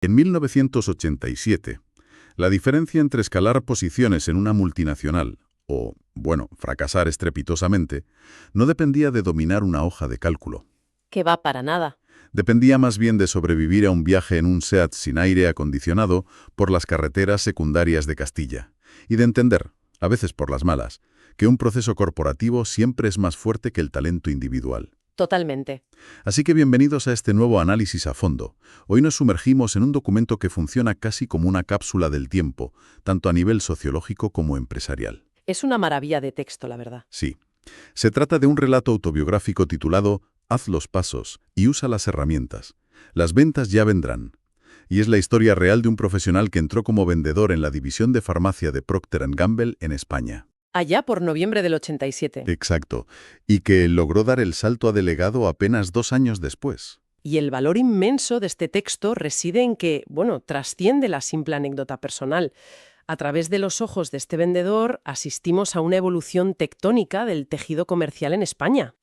En 1987, la diferencia entre escalar posiciones en una multinacional o, bueno, fracasar estrepitosamente, no dependía de dominar una hoja de cálculo. Que va para nada. Dependía más bien de sobrevivir a un viaje en un SEAT sin aire acondicionado por las carreteras secundarias de Castilla, y de entender, a veces por las malas, que un proceso corporativo siempre es más fuerte que el talento individual. Totalmente. Así que bienvenidos a este nuevo análisis a fondo. Hoy nos sumergimos en un documento que funciona casi como una cápsula del tiempo, tanto a nivel sociológico como empresarial. Es una maravilla de texto, la verdad. Sí. Se trata de un relato autobiográfico titulado Haz los pasos y usa las herramientas. Las ventas ya vendrán. Y es la historia real de un profesional que entró como vendedor en la división de farmacia de Procter & Gamble en España. Allá por noviembre del 87. Exacto. Y que logró dar el salto a delegado apenas 2 años después. Y el valor inmenso de este texto reside en que, trasciende la simple anécdota personal. A través de los ojos de este vendedor asistimos a una evolución tectónica del tejido comercial en España.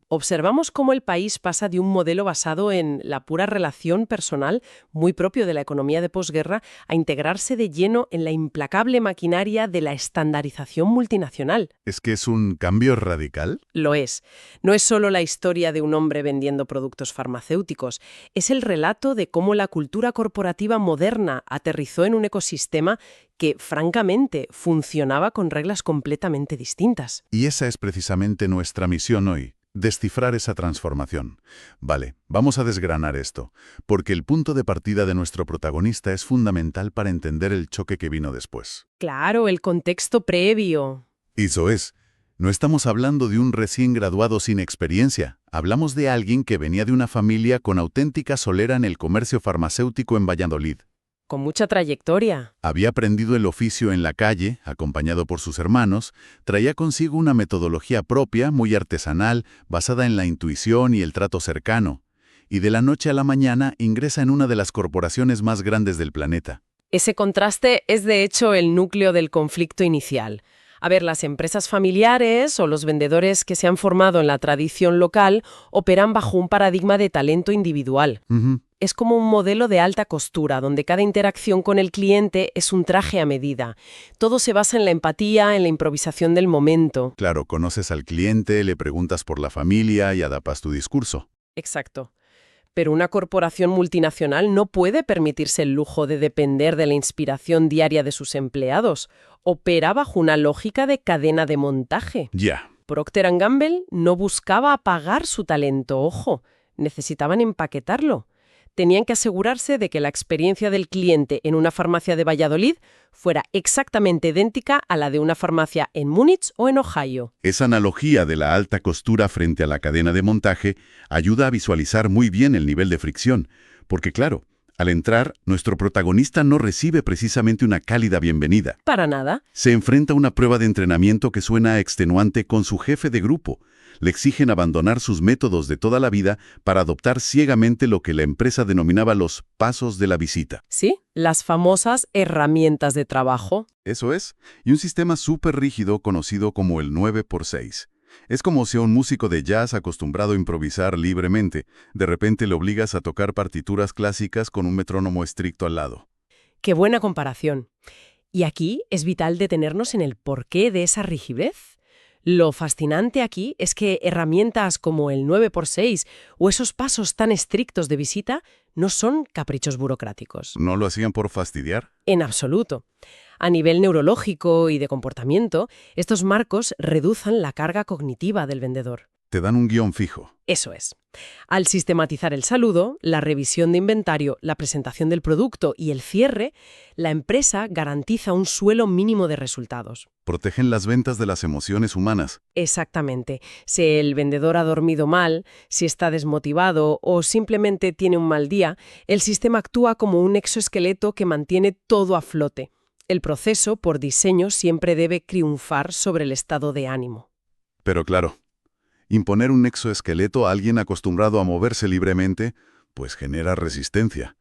Observamos cómo el país pasa de un modelo basado en la pura relación personal, muy propio de la economía de posguerra, a integrarse de lleno en la implacable maquinaria de la estandarización multinacional. ¿Es que es un cambio radical? Lo es. No es solo la historia de un hombre vendiendo productos farmacéuticos, es el relato de cómo la cultura corporativa moderna aterrizó en un ecosistema que, francamente, funcionaba con reglas completamente distintas. Y esa es precisamente nuestra misión hoy, descifrar esa transformación. Vale, vamos a desgranar esto, porque el punto de partida de nuestro protagonista es fundamental para entender el choque que vino después. Claro, el contexto previo. Eso es. No estamos hablando de un recién graduado sin experiencia. Hablamos de alguien que venía de una familia con auténtica solera en el comercio farmacéutico en Valladolid. Con mucha trayectoria. Había aprendido el oficio en la calle, acompañado por sus hermanos, traía consigo una metodología propia, muy artesanal, basada en la intuición y el trato cercano, y de la noche a la mañana ingresa en una de las corporaciones más grandes del planeta. Ese contraste es de hecho el núcleo del conflicto inicial. A ver, las empresas familiares o los vendedores que se han formado en la tradición local operan bajo un paradigma de talento individual. Es como un modelo de alta costura, donde cada interacción con el cliente es un traje a medida. Todo se basa en la empatía, en la improvisación del momento. Claro, conoces al cliente, le preguntas por la familia y adaptas tu discurso. Exacto. Pero una corporación multinacional no puede permitirse el lujo de depender de la inspiración diaria de sus empleados. Opera bajo una lógica de cadena de montaje. Ya. Procter & Gamble no buscaba apagar su talento, ojo, necesitaban empaquetarlo. Tenían que asegurarse de que la experiencia del cliente en una farmacia de Valladolid fuera exactamente idéntica a la de una farmacia en Múnich o en Ohio. Esa analogía de la alta costura frente a la cadena de montaje ayuda a visualizar muy bien el nivel de fricción, porque claro, al entrar, nuestro protagonista no recibe precisamente una cálida bienvenida. Para nada. Se enfrenta a una prueba de entrenamiento que suena extenuante con su jefe de grupo. Le exigen abandonar sus métodos de toda la vida para adoptar ciegamente lo que la empresa denominaba los pasos de la visita. Sí, las famosas herramientas de trabajo. Eso es, y un sistema súper rígido conocido como el 9x6. Es como si a un músico de jazz acostumbrado a improvisar libremente, de repente le obligas a tocar partituras clásicas con un metrónomo estricto al lado. ¡Qué buena comparación! Y aquí es vital detenernos en el porqué de esa rigidez. Lo fascinante aquí es que herramientas como el 9x6 o esos pasos tan estrictos de visita no son caprichos burocráticos. ¿No lo hacían por fastidiar? En absoluto. A nivel neurológico y de comportamiento, estos marcos reducen la carga cognitiva del vendedor. Te dan un guión fijo. Eso es. Al sistematizar el saludo, la revisión de inventario, la presentación del producto y el cierre, la empresa garantiza un suelo mínimo de resultados. Protegen las ventas de las emociones humanas. Exactamente. Si el vendedor ha dormido mal, si está desmotivado o simplemente tiene un mal día, el sistema actúa como un exoesqueleto que mantiene todo a flote. El proceso, por diseño, siempre debe triunfar sobre el estado de ánimo. Pero claro, imponer un exoesqueleto a alguien acostumbrado a moverse libremente, pues genera resistencia.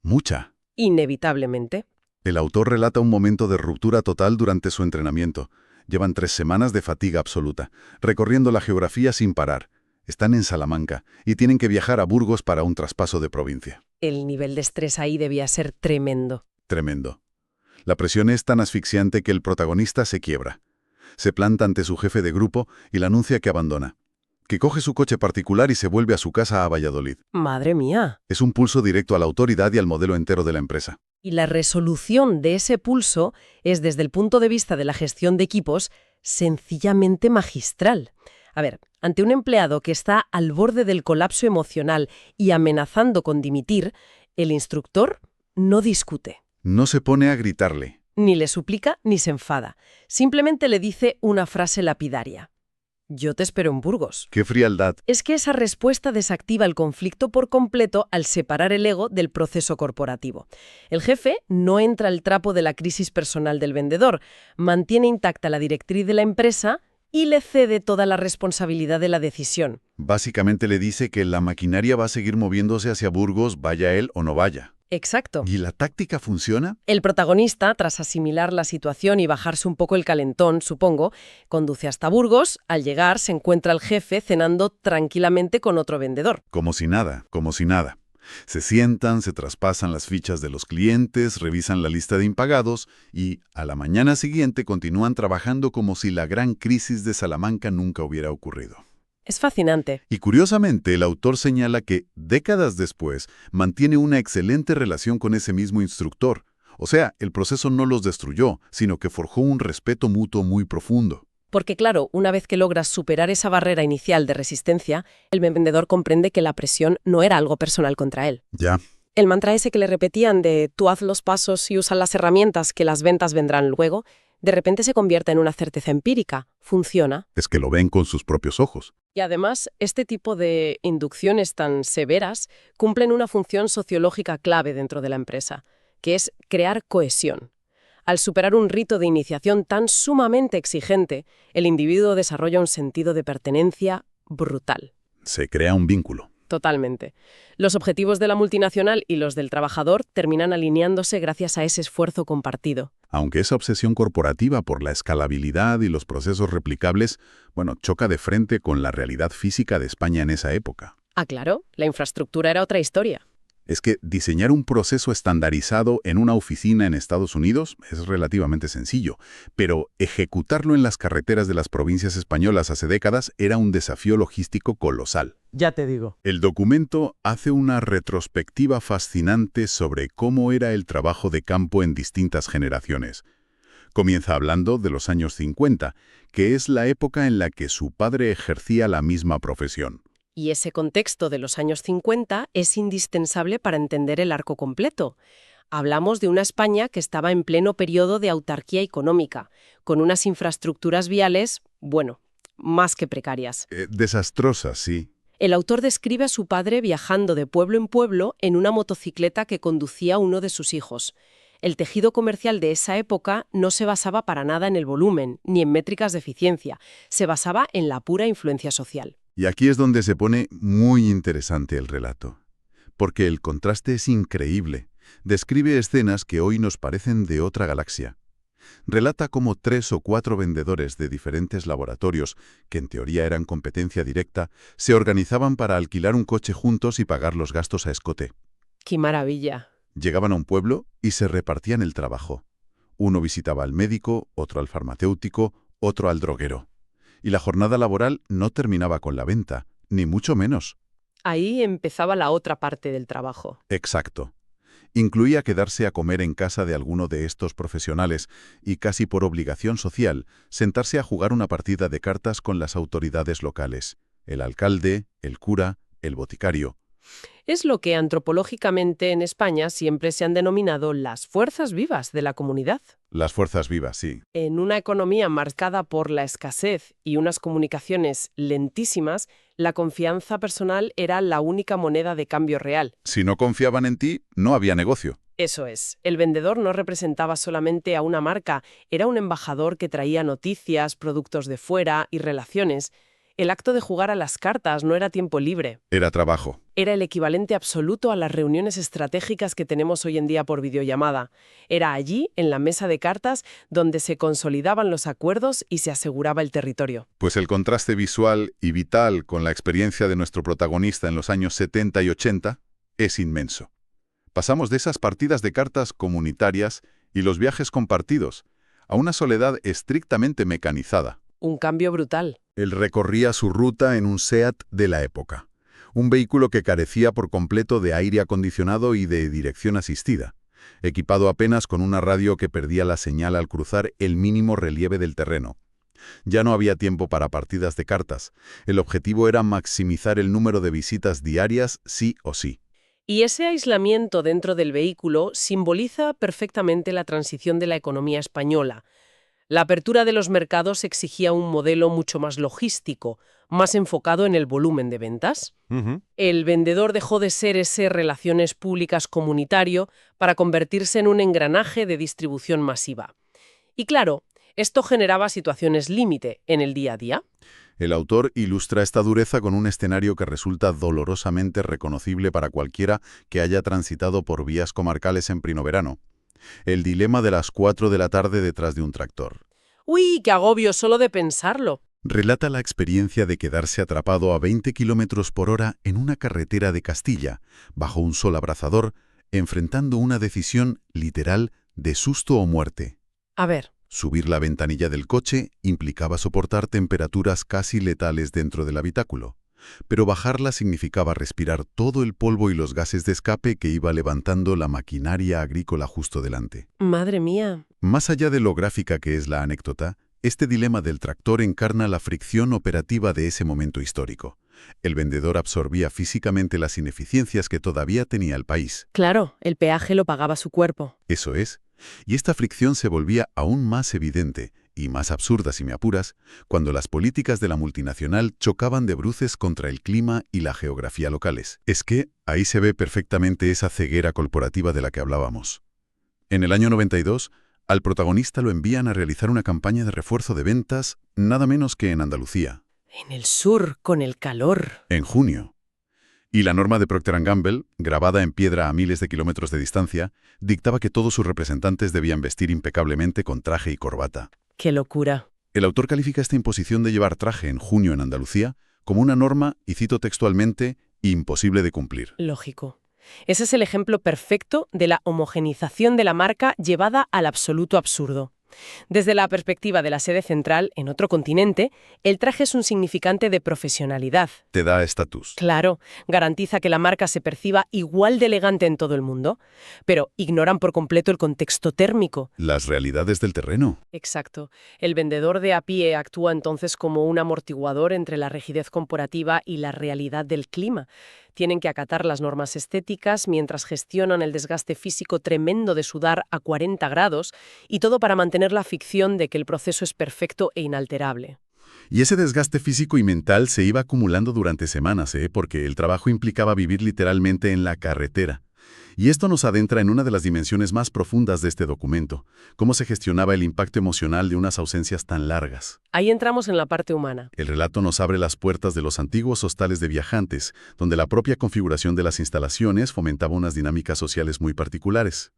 Mucha. Inevitablemente. El autor relata un momento de ruptura total durante su entrenamiento. Llevan 3 semanas de fatiga absoluta, recorriendo la geografía sin parar. Están en Salamanca y tienen que viajar a Burgos para un traspaso de provincia. El nivel de estrés ahí debía ser tremendo. Tremendo. La presión es tan asfixiante que el protagonista se quiebra. Se planta ante su jefe de grupo y le anuncia que abandona, que coge su coche particular y se vuelve a su casa a Valladolid. ¡Madre mía! Es un pulso directo a la autoridad y al modelo entero de la empresa. Y la resolución de ese pulso es, desde el punto de vista de la gestión de equipos, sencillamente magistral. A ver, ante un empleado que está al borde del colapso emocional y amenazando con dimitir, el instructor no discute. No se pone a gritarle. Ni le suplica ni se enfada. Simplemente le dice una frase lapidaria. Yo te espero en Burgos. ¡Qué frialdad! Es que esa respuesta desactiva el conflicto por completo al separar el ego del proceso corporativo. El jefe no entra al trapo de la crisis personal del vendedor, mantiene intacta la directriz de la empresa y le cede toda la responsabilidad de la decisión. Básicamente le dice que la maquinaria va a seguir moviéndose hacia Burgos, vaya él o no vaya. Exacto. ¿Y la táctica funciona? El protagonista, tras asimilar la situación y bajarse un poco el calentón, supongo, conduce hasta Burgos. Al llegar, se encuentra al jefe cenando tranquilamente con otro vendedor. Como si nada, como si nada. Se sientan, se traspasan las fichas de los clientes, revisan la lista de impagados y, a la mañana siguiente, continúan trabajando como si la gran crisis de Salamanca nunca hubiera ocurrido. Es fascinante. Y curiosamente, el autor señala que, décadas después, mantiene una excelente relación con ese mismo instructor. O sea, el proceso no los destruyó, sino que forjó un respeto mutuo muy profundo. Porque claro, una vez que logras superar esa barrera inicial de resistencia, el vendedor comprende que la presión no era algo personal contra él. Ya. El mantra ese que le repetían de tú haz los pasos y usa las herramientas que las ventas vendrán luego, de repente se convierte en una certeza empírica. Funciona. Es que lo ven con sus propios ojos. Y además, este tipo de inducciones tan severas cumplen una función sociológica clave dentro de la empresa, que es crear cohesión. Al superar un rito de iniciación tan sumamente exigente, el individuo desarrolla un sentido de pertenencia brutal. Se crea un vínculo. Totalmente. Los objetivos de la multinacional y los del trabajador terminan alineándose gracias a ese esfuerzo compartido. Aunque esa obsesión corporativa por la escalabilidad y los procesos replicables, choca de frente con la realidad física de España en esa época. Ah, claro, la infraestructura era otra historia. Es que diseñar un proceso estandarizado en una oficina en Estados Unidos es relativamente sencillo, pero ejecutarlo en las carreteras de las provincias españolas hace décadas era un desafío logístico colosal. Ya te digo. El documento hace una retrospectiva fascinante sobre cómo era el trabajo de campo en distintas generaciones. Comienza hablando de los años 50, que es la época en la que su padre ejercía la misma profesión. Y ese contexto de los años 50 es indispensable para entender el arco completo. Hablamos de una España que estaba en pleno periodo de autarquía económica, con unas infraestructuras viales, más que precarias. Desastrosas, sí. El autor describe a su padre viajando de pueblo en pueblo en una motocicleta que conducía uno de sus hijos. El tejido comercial de esa época no se basaba para nada en el volumen, ni en métricas de eficiencia. Se basaba en la pura influencia social. Y aquí es donde se pone muy interesante el relato, porque el contraste es increíble. Describe escenas que hoy nos parecen de otra galaxia. Relata cómo 3 o 4 vendedores de diferentes laboratorios, que en teoría eran competencia directa, se organizaban para alquilar un coche juntos y pagar los gastos a escote. ¡Qué maravilla! Llegaban a un pueblo y se repartían el trabajo. Uno visitaba al médico, otro al farmacéutico, otro al droguero. Y la jornada laboral no terminaba con la venta, ni mucho menos. Ahí empezaba la otra parte del trabajo. Exacto. Incluía quedarse a comer en casa de alguno de estos profesionales y, casi por obligación social, sentarse a jugar una partida de cartas con las autoridades locales, el alcalde, el cura, el boticario. Es lo que antropológicamente en España siempre se han denominado las fuerzas vivas de la comunidad. Las fuerzas vivas, sí. En una economía marcada por la escasez y unas comunicaciones lentísimas, la confianza personal era la única moneda de cambio real. Si no confiaban en ti, no había negocio. Eso es. El vendedor no representaba solamente a una marca, era un embajador que traía noticias, productos de fuera y relaciones. El acto de jugar a las cartas no era tiempo libre. Era trabajo. Era el equivalente absoluto a las reuniones estratégicas que tenemos hoy en día por videollamada. Era allí, en la mesa de cartas, donde se consolidaban los acuerdos y se aseguraba el territorio. Pues el contraste visual y vital con la experiencia de nuestro protagonista en los años 70 y 80 es inmenso. Pasamos de esas partidas de cartas comunitarias y los viajes compartidos a una soledad estrictamente mecanizada. Un cambio brutal. Él recorría su ruta en un SEAT de la época, un vehículo que carecía por completo de aire acondicionado y de dirección asistida, equipado apenas con una radio que perdía la señal al cruzar el mínimo relieve del terreno. Ya no había tiempo para partidas de cartas. El objetivo era maximizar el número de visitas diarias sí o sí. Y ese aislamiento dentro del vehículo simboliza perfectamente la transición de la economía española. La apertura de los mercados exigía un modelo mucho más logístico, más enfocado en el volumen de ventas. El vendedor dejó de ser ese relaciones públicas comunitario para convertirse en un engranaje de distribución masiva. Y claro, esto generaba situaciones límite en el día a día. El autor ilustra esta dureza con un escenario que resulta dolorosamente reconocible para cualquiera que haya transitado por vías comarcales en primavera. El dilema de las 4 de la tarde detrás de un tractor. ¡Uy, qué agobio solo de pensarlo! Relata la experiencia de quedarse atrapado a 20 km por hora en una carretera de Castilla, bajo un sol abrasador, enfrentando una decisión literal de susto o muerte. A ver. Subir la ventanilla del coche implicaba soportar temperaturas casi letales dentro del habitáculo, pero bajarla significaba respirar todo el polvo y los gases de escape que iba levantando la maquinaria agrícola justo delante. ¡Madre mía! Más allá de lo gráfica que es la anécdota, este dilema del tractor encarna la fricción operativa de ese momento histórico. El vendedor absorbía físicamente las ineficiencias que todavía tenía el país. Claro, el peaje lo pagaba su cuerpo. Eso es. Y esta fricción se volvía aún más evidente y más absurda, si me apuras, cuando las políticas de la multinacional chocaban de bruces contra el clima y la geografía locales. Es que ahí se ve perfectamente esa ceguera corporativa de la que hablábamos. En el año 92, al protagonista lo envían a realizar una campaña de refuerzo de ventas, nada menos que en Andalucía. En el sur, con el calor. En junio. Y la norma de Procter & Gamble, grabada en piedra a miles de kilómetros de distancia, dictaba que todos sus representantes debían vestir impecablemente con traje y corbata. ¡Qué locura! El autor califica esta imposición de llevar traje en junio en Andalucía como una norma, y cito textualmente, imposible de cumplir. Lógico. Ese es el ejemplo perfecto de la homogenización de la marca llevada al absoluto absurdo. Desde la perspectiva de la sede central, en otro continente, el traje es un significante de profesionalidad. Te da estatus. Claro, garantiza que la marca se perciba igual de elegante en todo el mundo, pero ignoran por completo el contexto térmico. Las realidades del terreno. Exacto. El vendedor de a pie actúa entonces como un amortiguador entre la rigidez corporativa y la realidad del clima. Tienen que acatar las normas estéticas mientras gestionan el desgaste físico tremendo de sudar a 40 grados y todo para mantener la ficción de que el proceso es perfecto e inalterable. Y ese desgaste físico y mental se iba acumulando durante semanas, porque el trabajo implicaba vivir literalmente en la carretera. Y esto nos adentra en una de las dimensiones más profundas de este documento, cómo se gestionaba el impacto emocional de unas ausencias tan largas. Ahí entramos en la parte humana. El relato nos abre las puertas de los antiguos hostales de viajantes, donde la propia configuración de las instalaciones fomentaba unas dinámicas sociales muy particulares.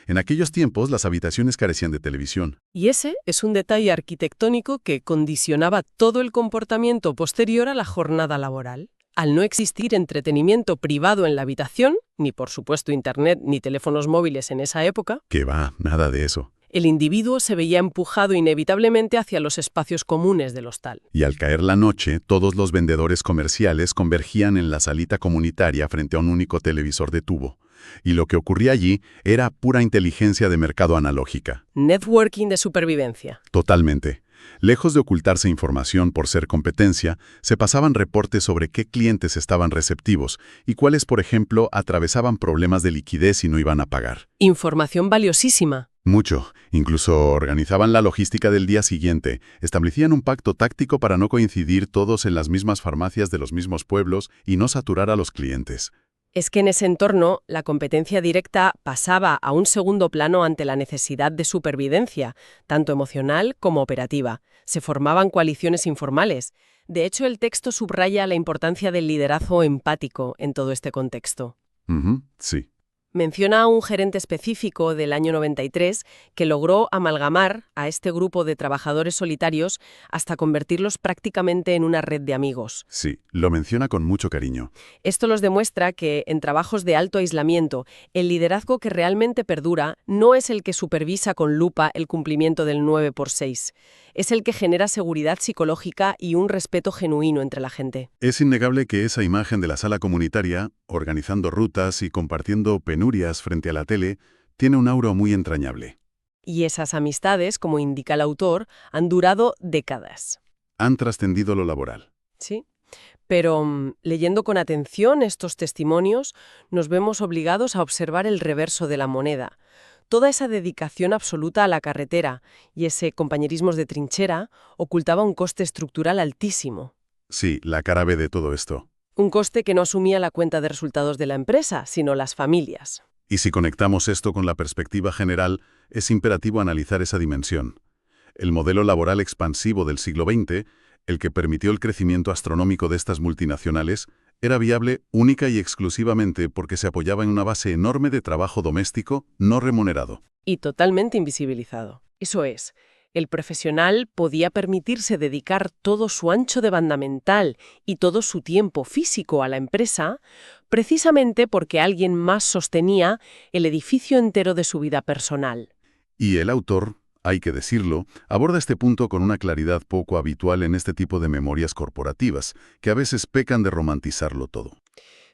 En aquellos tiempos, las habitaciones carecían de televisión. Y ese es un detalle arquitectónico que condicionaba todo el comportamiento posterior a la jornada laboral. Al no existir entretenimiento privado en la habitación, ni por supuesto internet ni teléfonos móviles en esa época, Que va, nada de eso. el individuo se veía empujado inevitablemente hacia los espacios comunes del hostal. Y al caer la noche, todos los vendedores comerciales convergían en la salita comunitaria frente a un único televisor de tubo. Y lo que ocurría allí era pura inteligencia de mercado analógica. Networking de supervivencia. Totalmente. Lejos de ocultarse información por ser competencia, se pasaban reportes sobre qué clientes estaban receptivos y cuáles, por ejemplo, atravesaban problemas de liquidez y no iban a pagar. Información valiosísima. Mucho. Incluso organizaban la logística del día siguiente, establecían un pacto táctico para no coincidir todos en las mismas farmacias de los mismos pueblos y no saturar a los clientes. Es que en ese entorno, la competencia directa pasaba a un segundo plano ante la necesidad de supervivencia, tanto emocional como operativa. Se formaban coaliciones informales. De hecho, el texto subraya la importancia del liderazgo empático en todo este contexto. Sí. Menciona a un gerente específico del año 93 que logró amalgamar a este grupo de trabajadores solitarios hasta convertirlos prácticamente en una red de amigos. Sí, lo menciona con mucho cariño. Esto los demuestra que en trabajos de alto aislamiento, el liderazgo que realmente perdura no es el que supervisa con lupa el cumplimiento del 9x6. Es el que genera seguridad psicológica y un respeto genuino entre la gente. Es innegable que esa imagen de la sala comunitaria, organizando rutas y compartiendo penurias frente a la tele, tiene un aura muy entrañable. Y esas amistades, como indica el autor, han durado décadas. Han trascendido lo laboral. ¿Sí? Pero leyendo con atención estos testimonios, nos vemos obligados a observar el reverso de la moneda. Toda esa dedicación absoluta a la carretera y ese compañerismo de trinchera ocultaba un coste estructural altísimo. Sí, la cara B de todo esto. Un coste que no asumía la cuenta de resultados de la empresa, sino las familias. Y si conectamos esto con la perspectiva general, es imperativo analizar esa dimensión. El modelo laboral expansivo del siglo XX, el que permitió el crecimiento astronómico de estas multinacionales, era viable única y exclusivamente porque se apoyaba en una base enorme de trabajo doméstico no remunerado. Y totalmente invisibilizado. Eso es, el profesional podía permitirse dedicar todo su ancho de banda mental y todo su tiempo físico a la empresa precisamente porque alguien más sostenía el edificio entero de su vida personal. Y el autor, hay que decirlo, aborda este punto con una claridad poco habitual en este tipo de memorias corporativas, que a veces pecan de romantizarlo todo.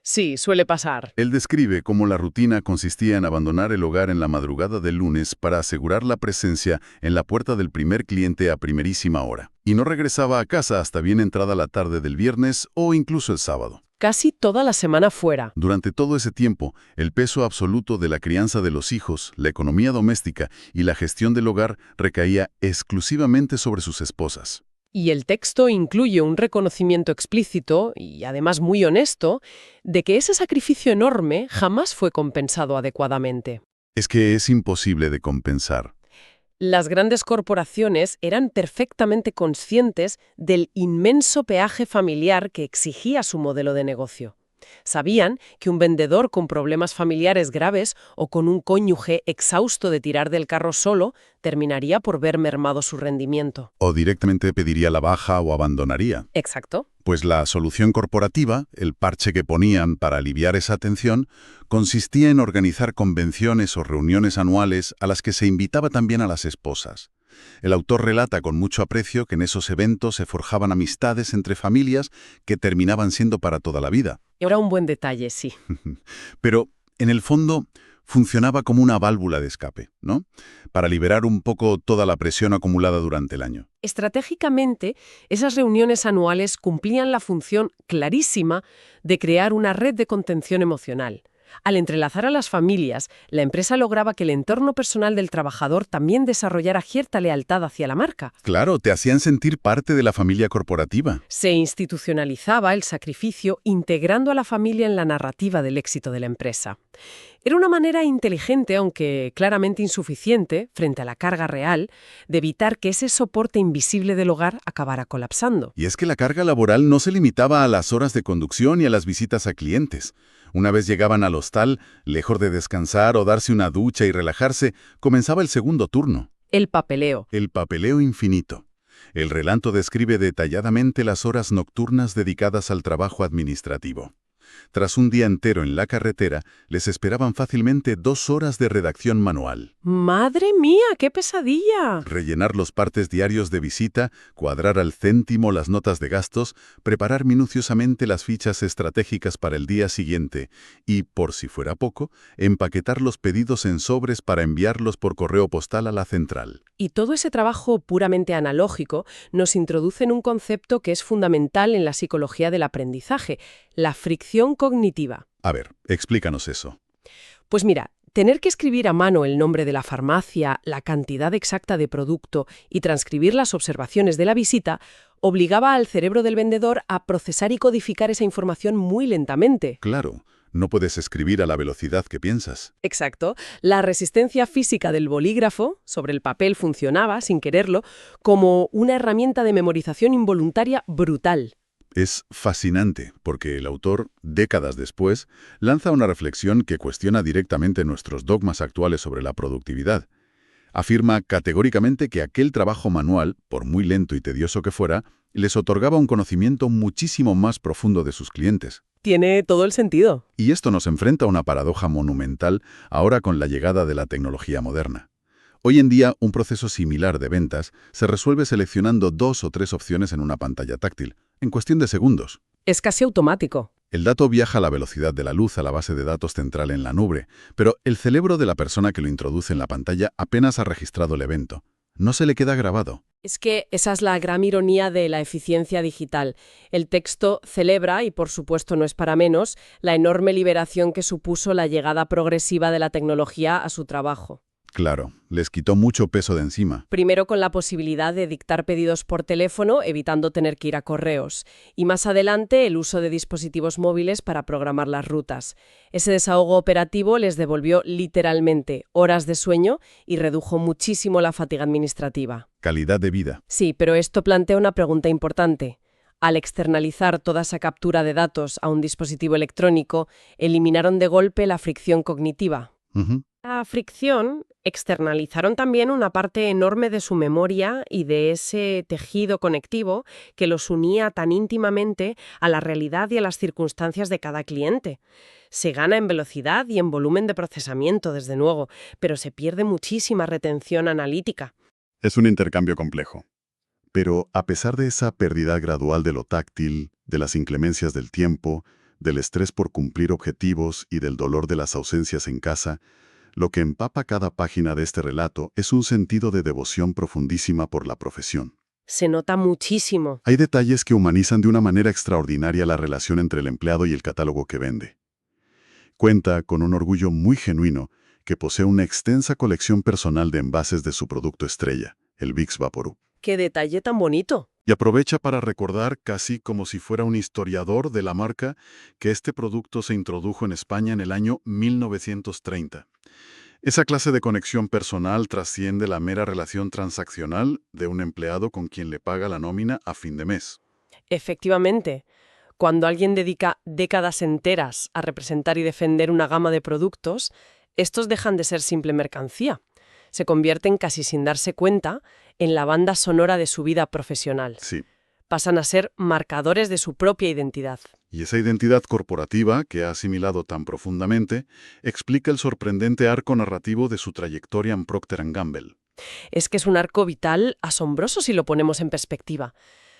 Sí, suele pasar. Él describe cómo la rutina consistía en abandonar el hogar en la madrugada del lunes para asegurar la presencia en la puerta del primer cliente a primerísima hora, y no regresaba a casa hasta bien entrada la tarde del viernes o incluso el sábado. Casi toda la semana fuera. Durante todo ese tiempo, el peso absoluto de la crianza de los hijos, la economía doméstica y la gestión del hogar recaía exclusivamente sobre sus esposas. Y el texto incluye un reconocimiento explícito, y además muy honesto, de que ese sacrificio enorme jamás fue compensado adecuadamente. Es que es imposible de compensar. Las grandes corporaciones eran perfectamente conscientes del inmenso peaje familiar que exigía su modelo de negocio. Sabían que un vendedor con problemas familiares graves o con un cónyuge exhausto de tirar del carro solo terminaría por ver mermado su rendimiento. O directamente pediría la baja o abandonaría. Exacto. Pues la solución corporativa, el parche que ponían para aliviar esa tensión, consistía en organizar convenciones o reuniones anuales a las que se invitaba también a las esposas. El autor relata con mucho aprecio que en esos eventos se forjaban amistades entre familias que terminaban siendo para toda la vida. Era un buen detalle, sí. Pero, en el fondo, funcionaba como una válvula de escape, ¿no? Para liberar un poco toda la presión acumulada durante el año. Estratégicamente, esas reuniones anuales cumplían la función clarísima de crear una red de contención emocional. Al entrelazar a las familias, la empresa lograba que el entorno personal del trabajador también desarrollara cierta lealtad hacia la marca. Claro, te hacían sentir parte de la familia corporativa. Se institucionalizaba el sacrificio integrando a la familia en la narrativa del éxito de la empresa. Era una manera inteligente, aunque claramente insuficiente, frente a la carga real, de evitar que ese soporte invisible del hogar acabara colapsando. Y es que la carga laboral no se limitaba a las horas de conducción y a las visitas a clientes. Una vez llegaban al hostal, lejos de descansar o darse una ducha y relajarse, comenzaba el segundo turno. El papeleo. El papeleo infinito. El relato describe detalladamente las horas nocturnas dedicadas al trabajo administrativo. Tras un día entero en la carretera, les esperaban fácilmente 2 horas de redacción manual. ¡Madre mía, qué pesadilla! Rellenar los partes diarios de visita, cuadrar al céntimo las notas de gastos, preparar minuciosamente las fichas estratégicas para el día siguiente y, por si fuera poco, empaquetar los pedidos en sobres para enviarlos por correo postal a la central. Y todo ese trabajo puramente analógico nos introduce en un concepto que es fundamental en la psicología del aprendizaje, la fricción cognitiva. A ver, explícanos eso. Pues mira, tener que escribir a mano el nombre de la farmacia, la cantidad exacta de producto y transcribir las observaciones de la visita obligaba al cerebro del vendedor a procesar y codificar esa información muy lentamente. Claro. No puedes escribir a la velocidad que piensas. Exacto. La resistencia física del bolígrafo sobre el papel funcionaba, sin quererlo, como una herramienta de memorización involuntaria brutal. Es fascinante, porque el autor, décadas después, lanza una reflexión que cuestiona directamente nuestros dogmas actuales sobre la productividad. Afirma categóricamente que aquel trabajo manual, por muy lento y tedioso que fuera, les otorgaba un conocimiento muchísimo más profundo de sus clientes. Tiene todo el sentido. Y esto nos enfrenta a una paradoja monumental ahora con la llegada de la tecnología moderna. Hoy en día, un proceso similar de ventas se resuelve seleccionando 2 o 3 opciones en una pantalla táctil, en cuestión de segundos. Es casi automático. El dato viaja a la velocidad de la luz a la base de datos central en la nube, pero el cerebro de la persona que lo introduce en la pantalla apenas ha registrado el evento. No se le queda grabado. Es que esa es la gran ironía de la eficiencia digital. El texto celebra, y por supuesto no es para menos, la enorme liberación que supuso la llegada progresiva de la tecnología a su trabajo. Claro, les quitó mucho peso de encima. Primero con la posibilidad de dictar pedidos por teléfono, evitando tener que ir a correos. Y más adelante el uso de dispositivos móviles para programar las rutas. Ese desahogo operativo les devolvió literalmente horas de sueño y redujo muchísimo la fatiga administrativa. Calidad de vida. Sí, pero esto plantea una pregunta importante. Al externalizar toda esa captura de datos a un dispositivo electrónico, eliminaron de golpe la fricción cognitiva. La fricción externalizaron también una parte enorme de su memoria y de ese tejido conectivo que los unía tan íntimamente a la realidad y a las circunstancias de cada cliente. Se gana en velocidad y en volumen de procesamiento, desde luego, pero se pierde muchísima retención analítica. Es un intercambio complejo. Pero a pesar de esa pérdida gradual de lo táctil, de las inclemencias del tiempo, del estrés por cumplir objetivos y del dolor de las ausencias en casa, lo que empapa cada página de este relato es un sentido de devoción profundísima por la profesión. Se nota muchísimo. Hay detalles que humanizan de una manera extraordinaria la relación entre el empleado y el catálogo que vende. Cuenta, con un orgullo muy genuino, que posee una extensa colección personal de envases de su producto estrella, el Vicks Vaporub. ¡Qué detalle tan bonito! Y aprovecha para recordar, casi como si fuera un historiador de la marca, que este producto se introdujo en España en el año 1930. Esa clase de conexión personal trasciende la mera relación transaccional de un empleado con quien le paga la nómina a fin de mes. Efectivamente, cuando alguien dedica décadas enteras a representar y defender una gama de productos, estos dejan de ser simple mercancía. Se convierten, casi sin darse cuenta, en la banda sonora de su vida profesional. Sí. Pasan a ser marcadores de su propia identidad. Y esa identidad corporativa, que ha asimilado tan profundamente, explica el sorprendente arco narrativo de su trayectoria en Procter & Gamble. Es que es un arco vital asombroso si lo ponemos en perspectiva.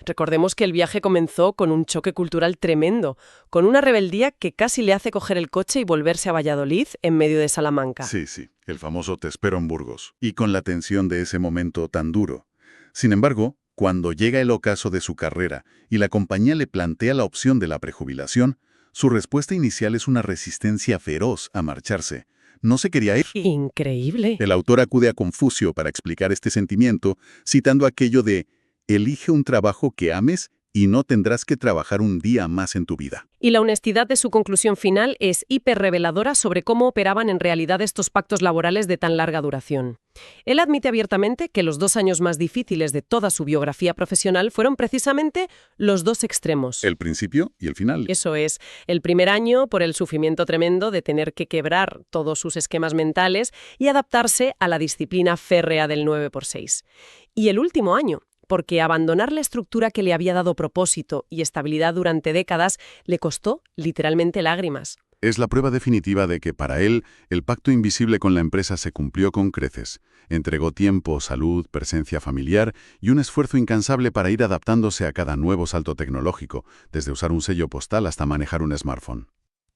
Recordemos que el viaje comenzó con un choque cultural tremendo, con una rebeldía que casi le hace coger el coche y volverse a Valladolid en medio de Salamanca. Sí, el famoso te espero en Burgos. Y con la tensión de ese momento tan duro. Sin embargo, cuando llega el ocaso de su carrera y la compañía le plantea la opción de la prejubilación, su respuesta inicial es una resistencia feroz a marcharse. No se quería ir. Increíble. El autor acude a Confucio para explicar este sentimiento, citando aquello de «Elige un trabajo que ames y no tendrás que trabajar un día más en tu vida». Y la honestidad de su conclusión final es hiperreveladora sobre cómo operaban en realidad estos pactos laborales de tan larga duración. Él admite abiertamente que los 2 años más difíciles de toda su biografía profesional fueron precisamente los 2 extremos. El principio y el final. Eso es, el primer año por el sufrimiento tremendo de tener que quebrar todos sus esquemas mentales y adaptarse a la disciplina férrea del 9x6. Y el último año, porque abandonar la estructura que le había dado propósito y estabilidad durante décadas le costó literalmente lágrimas. Es la prueba definitiva de que para él el pacto invisible con la empresa se cumplió con creces. Entregó tiempo, salud, presencia familiar y un esfuerzo incansable para ir adaptándose a cada nuevo salto tecnológico, desde usar un sello postal hasta manejar un smartphone.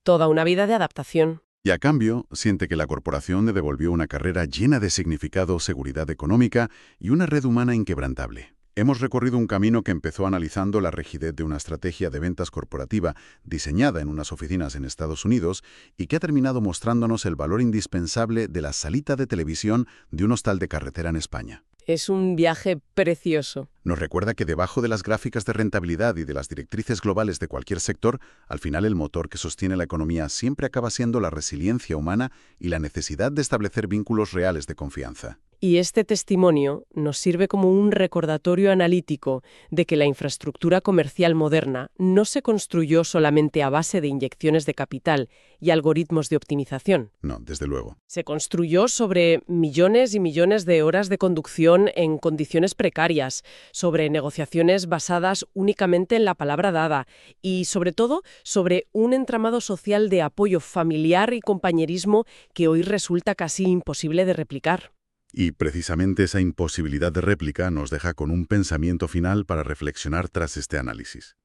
Toda una vida de adaptación. Y a cambio, siente que la corporación le devolvió una carrera llena de significado, seguridad económica y una red humana inquebrantable. Hemos recorrido un camino que empezó analizando la rigidez de una estrategia de ventas corporativa diseñada en unas oficinas en Estados Unidos y que ha terminado mostrándonos el valor indispensable de la salita de televisión de un hostal de carretera en España. Es un viaje precioso. Nos recuerda que debajo de las gráficas de rentabilidad y de las directrices globales de cualquier sector, al final el motor que sostiene la economía siempre acaba siendo la resiliencia humana y la necesidad de establecer vínculos reales de confianza. Y este testimonio nos sirve como un recordatorio analítico de que la infraestructura comercial moderna no se construyó solamente a base de inyecciones de capital y algoritmos de optimización. No, desde luego. Se construyó sobre millones y millones de horas de conducción en condiciones precarias, sobre negociaciones basadas únicamente en la palabra dada y, sobre todo, sobre un entramado social de apoyo familiar y compañerismo que hoy resulta casi imposible de replicar. Y precisamente esa imposibilidad de réplica nos deja con un pensamiento final para reflexionar tras este análisis.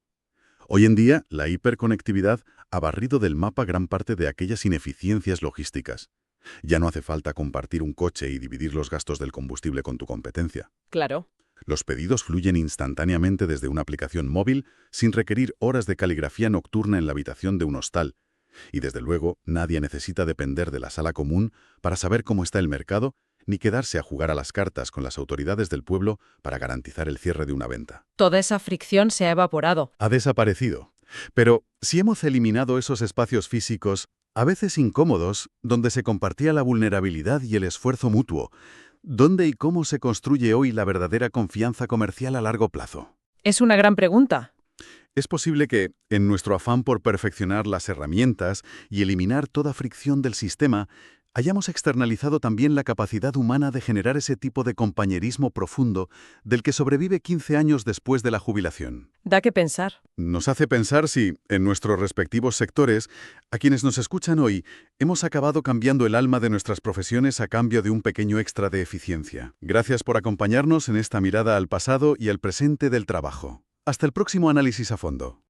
Hoy en día, la hiperconectividad ha barrido del mapa gran parte de aquellas ineficiencias logísticas. Ya no hace falta compartir un coche y dividir los gastos del combustible con tu competencia. Claro. Los pedidos fluyen instantáneamente desde una aplicación móvil sin requerir horas de caligrafía nocturna en la habitación de un hostal. Y desde luego, nadie necesita depender de la sala común para saber cómo está el mercado ni quedarse a jugar a las cartas con las autoridades del pueblo para garantizar el cierre de una venta. Toda esa fricción se ha evaporado. Ha desaparecido. Pero si hemos eliminado esos espacios físicos, a veces incómodos, donde se compartía la vulnerabilidad y el esfuerzo mutuo, ¿dónde y cómo se construye hoy la verdadera confianza comercial a largo plazo? Es una gran pregunta. Es posible que, en nuestro afán por perfeccionar las herramientas y eliminar toda fricción del sistema, hayamos externalizado también la capacidad humana de generar ese tipo de compañerismo profundo del que sobrevive 15 años después de la jubilación. Da que pensar. Nos hace pensar si, en nuestros respectivos sectores, a quienes nos escuchan hoy, hemos acabado cambiando el alma de nuestras profesiones a cambio de un pequeño extra de eficiencia. Gracias por acompañarnos en esta mirada al pasado y al presente del trabajo. Hasta el próximo análisis a fondo.